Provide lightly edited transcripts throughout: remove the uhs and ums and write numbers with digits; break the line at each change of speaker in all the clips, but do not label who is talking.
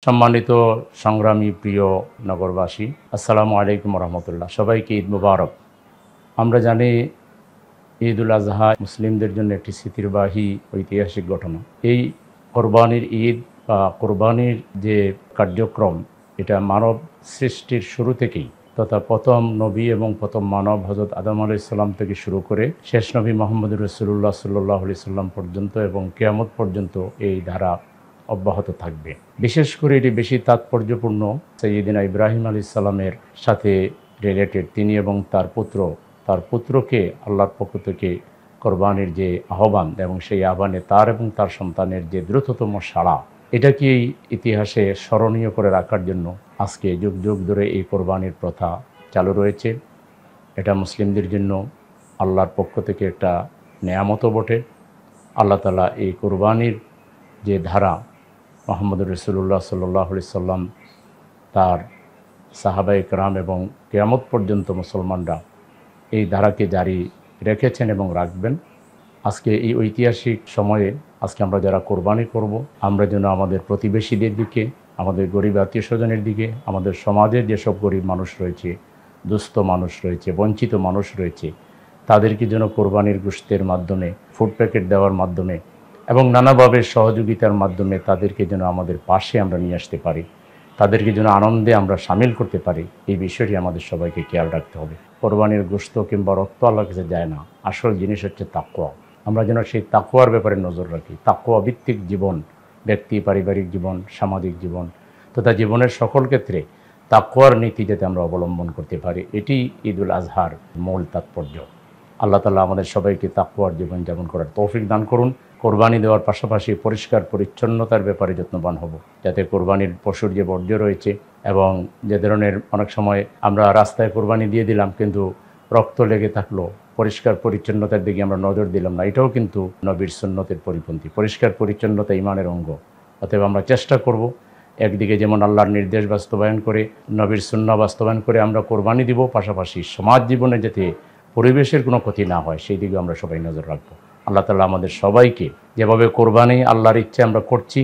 সম্মানিত সংগ্রামী প্রিয় নগরবাসী, আসসালামু আলাইকুম রহমতুল্লাহ। সবাইকে ঈদ মুবারক। আমরা জানি ঈদুল আজহা মুসলিমদের জন্য একটি স্মৃতিবাহী ঐতিহাসিক ঘটনা। এই কোরবানির ঈদ বা কোরবানির যে কার্যক্রম, এটা মানব সৃষ্টির শুরু থেকেই তথা প্রথম নবী এবং প্রথম মানব হযরত আদম আলাইহিস সালাম থেকে শুরু করে শেষ নবী মুহাম্মদ রাসূলুল্লাহ সাল্লাল্লাহু আলাইহি সাল্লাম পর্যন্ত এবং কিয়ামত পর্যন্ত এই ধারা অব্যাহত থাকবে। বিশেষ করে এটি বেশি তাৎপর্যপূর্ণ সাইয়্যিদিনা ইব্রাহিম আলাইহিস সালামের সাথে রিলেটেড। তিনি এবং তার পুত্রকে আল্লাহর পক্ষ থেকে কোরবানির যে আহ্বান এবং সেই আহ্বানে তার এবং তার সন্তানের যে দ্রুততম সাড়া, এটাকে ইতিহাসে স্মরণীয় করে রাখার জন্য আজকে যুগ যুগ ধরে এই কোরবানির প্রথা চালু রয়েছে। এটা মুসলিমদের জন্য আল্লাহর পক্ষ থেকে একটা নেয়ামতও বটে। আল্লাহ তাআলা এই কোরবানির যে ধারা মুহাম্মদ রাসূলুল্লাহ সাল্লাল্লাহু আলাইহি সাল্লাম, তার সাহাবায়ে কেরাম এবং কিয়ামত পর্যন্ত মুসলমানরা এই ধারাকে জারি রেখেছেন এবং রাখবেন। আজকে এই ঐতিহাসিক সময়ে আজকে আমরা যারা কোরবানি করব, আমরা যেন আমাদের প্রতিবেশীদের দিকে, আমাদের গরিব আত্মীয় স্বজনের দিকে, আমাদের সমাজের যেসব গরিব মানুষ রয়েছে, দুস্থ মানুষ রয়েছে, বঞ্চিত মানুষ রয়েছে, তাদেরকে যেন কোরবানির গোশতের মাধ্যমে, ফুড প্যাকেট দেওয়ার মাধ্যমে এবং নানাভাবে সহযোগিতার মাধ্যমে তাদেরকে যেন আমাদের পাশে আমরা নিয়ে আসতে পারি, তাদেরকে যেন আনন্দে আমরা সামিল করতে পারি। এই বিষয়টি আমাদের সবাইকে খেয়াল রাখতে হবে। কোরবানির গোশত কিংবা রক্ত আল্লাহর কাছে যায় না, আসল জিনিস হচ্ছে তাকওয়া। আমরা যেন সেই তাকওয়ার ব্যাপারে নজর রাখি। তাকওয়া ভিত্তিক জীবন, ব্যক্তি, পারিবারিক জীবন, সামাজিক জীবন তথা জীবনের সকল ক্ষেত্রে তাকওয়ার নীতি যাতে আমরা অবলম্বন করতে পারি, এটি ঈদুল আজহার মূল তাৎপর্য। আল্লাহ তাআলা আমাদের সবাইকে তাকওয়ার জীবনযাপন করার তৌফিক দান করুন। কোরবানি দেওয়ার পাশাপাশি পরিষ্কার পরিচ্ছন্নতার ব্যাপারে যত্নবান হব, যাতে কোরবানির পশুর যে বর্জ্য রয়েছে এবং যে ধরনের অনেক সময় আমরা রাস্তায় কোরবানি দিয়ে দিলাম কিন্তু রক্ত লেগে থাকলো, পরিষ্কার পরিচ্ছন্নতার দিকে আমরা নজর দিলাম না, এটাও কিন্তু নবীর সুন্নতের পরিপন্থী। পরিষ্কার পরিচ্ছন্নতা ঈমানের অঙ্গ। অতএব আমরা চেষ্টা করব একদিকে যেমন আল্লাহর নির্দেশ বাস্তবায়ন করে, নবীর সুন্নাহ বাস্তবায়ন করে আমরা কোরবানি দিব, পাশাপাশি সমাজ জীবনে যাতে পরিবেশের কোনো ক্ষতি না হয় সেই দিকে আমরা সবাই নজর রাখবো। আল্লাহ তাআলা আমাদের সবাইকে যেভাবে কোরবানি আল্লাহর ইচ্ছে আমরা করছি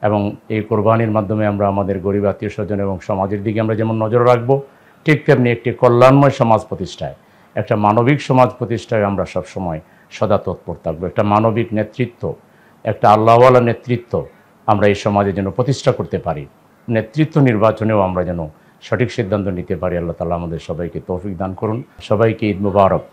এবং এই কোরবানির মাধ্যমে আমরা আমাদের গরিব আত্মীয় স্বজন এবং সমাজের দিকে আমরা যেমন নজর রাখবো, ঠিক তেমনি একটি কল্যাণময় সমাজ প্রতিষ্ঠায়, একটা মানবিক সমাজ প্রতিষ্ঠায় আমরা সবসময় সদা তৎপর থাকবো। একটা মানবিক নেতৃত্ব, একটা আল্লাহওয়ালা নেতৃত্ব আমরা এই সমাজে যেন প্রতিষ্ঠা করতে পারি। নেতৃত্ব নির্বাচনেও আমরা যেন সঠিক সিদ্ধান্ত নিতে পারি। আল্লাহ তাআলা আমাদের সবাইকে তৌফিক দান করুন। সবাইকে ঈদ মুবারক।